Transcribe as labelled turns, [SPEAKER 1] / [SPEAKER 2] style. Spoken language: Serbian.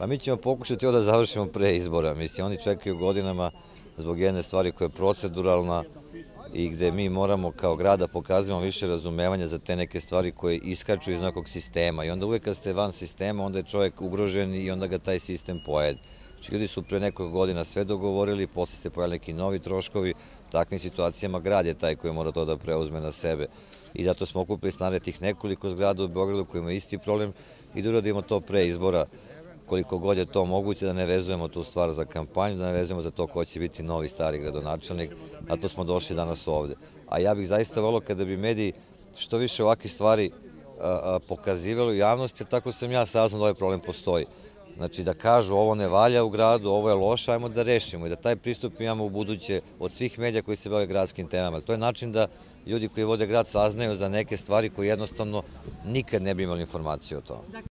[SPEAKER 1] Pa mi ćemo pokušati ovo da završimo pre izbora. Mislim, oni čekaju godinama zbog jedne stvari koja je proceduralna i gde mi moramo kao grad da pokazujemo više razumevanja za te neke stvari koje iskaču iz nekog sistema. I onda uvek kad ste van sistema, onda je čovjek ugrožen i onda ga taj sistem pojede. Znači, ljudi su pre nekog godina sve dogovorili, posle se pojavili neki novi troškovi. U takvim situacijama grad je taj koji mora to da preuzme na sebe. I zato smo okupili snage tih nekoliko zgrada u Beogradu koji imaju isti problem i da uradimo to pre izbora koliko god je to moguće, da ne vezujemo tu stvar za kampanju, da ne vezujemo za to ko će biti novi stari gradonačelnik, a to smo došli danas ovde. A ja bih zaista volio kada bi mediji što više ovakvih stvari pokazivali u javnosti, tako sam ja saznao da ovaj problem postoji. Znači da kažu ovo ne valja u gradu, ovo je loše, ajmo da rešimo i da taj pristup imamo u buduće od svih medija koji se bave gradskim temama. To je način da ljudi koji vode grad saznaju za neke stvari koje jednostavno nikad ne bi imali informaciju o tome.